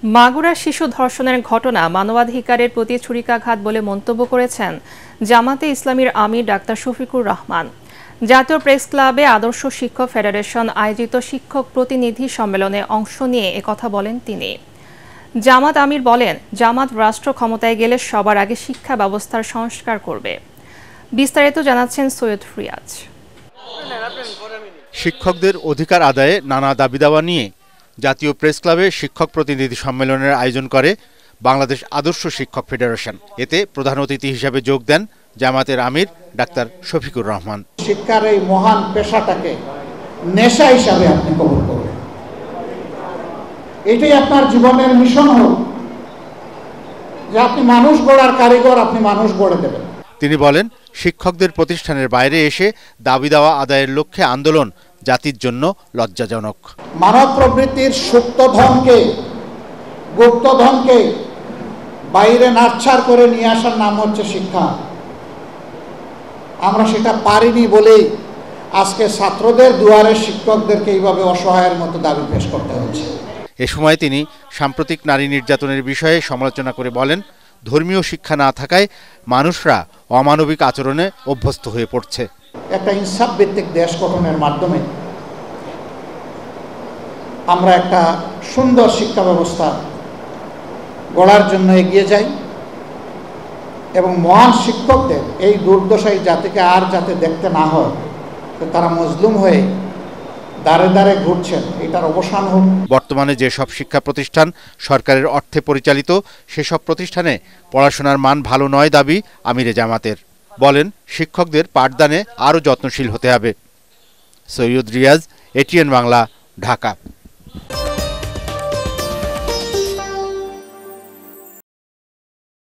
মাগুরার শিশু ধর্ষণের ঘটনা মানবাধিকারের প্রতি ছুরিকাঘাত বলে মন্তব্য করেছেন জামাতে ইসলামীর আমির ডাক্তার শফিকুর রহমান। জাতীয় প্রেস ক্লাবে আদর্শ শিক্ষক ফেডারেশন আয়োজিত শিক্ষক প্রতিনিধি সম্মেলনে অংশ নিয়ে একথা বলেন তিনি। জামাত আমির বলেন, জামাত রাষ্ট্র ক্ষমতায় গেলে সবার আগে শিক্ষা ব্যবস্থার সংস্কার করবে। বিস্তারিত জানাচ্ছেন সৈয়দ রিয়াজ। শিক্ষকদের অধিকার আদায়ে নানা দাবি দাওয়া নিয়ে জাতীয় প্রেস ক্লাবে শিক্ষক প্রতিনিধি সম্মেলনের আয়োজন করে বাংলাদেশ আদর্শ শিক্ষক ফেডারেশন। এতে প্রধান অতিথি হিসেবে যোগ দেন জামাতের আমির ডাক্তার শফিকুর রহমান। শিক্ষার এই মহান পেশাটাকে নেশা হিসাবে আপনি কবুল করবেন, এটাই আপনার জীবনের মিশন হোক যে আপনি মানুষ গড়ার কারিগর, আপনি মানুষ গড়ে দেবেন। তিনি বলেন, শিক্ষকদের প্রতিষ্ঠানের বাইরে এসে দাবি দাওয়া আদায়ের লক্ষ্যে আন্দোলন জাতির জন্য লজ্জাজনক। মানব প্রবৃত্তির সুপ্তধনকে, গুপ্তধনকে বাইরে নাচ্ছার করে নিয়ে আসার নাম হচ্ছে শিক্ষা। আমরা সেটা পারিনি বলেই আজকে ছাত্রদের দুয়ারে শিক্ষকদেরকে এইভাবে অসহায়ের মতো দাবি পেশ করতে হচ্ছে। এ সময় তিনি সাম্প্রতিক নারী নির্যাতনের বিষয়ে সমালোচনা করে বলেন, ধর্মীয় শিক্ষা না থাকায় মানুষরা অমানবিক আচরণে অভ্যস্ত হয়ে পড়ছে। একটা ইনসাফ ভিত্তিক দেশ গঠনের মাধ্যমে আমরা একটা সুন্দর শিক্ষা ব্যবস্থা গড়ার জন্য এগিয়ে যাই এবং মহান শিক্ষকদের এই দুর্দশাই জাতিকে আর যাতে দেখতে না হয়, তারা মজলুম হয়ে দাঁড়ে দাঁড়ে ঘুরছেন, এটার অবসান হোক। বর্তমানে যেসব শিক্ষা প্রতিষ্ঠান সরকারের অর্থে পরিচালিত, সেসব প্রতিষ্ঠানে পড়াশোনার মান ভালো নয় দাবি আমিরে জামাতের। বলেন, শিক্ষকদের পাঠদানে আরও যত্নশীল হতে হবে। সৈয়দ রিয়াজ, এটিএন বাংলা, ঢাকা।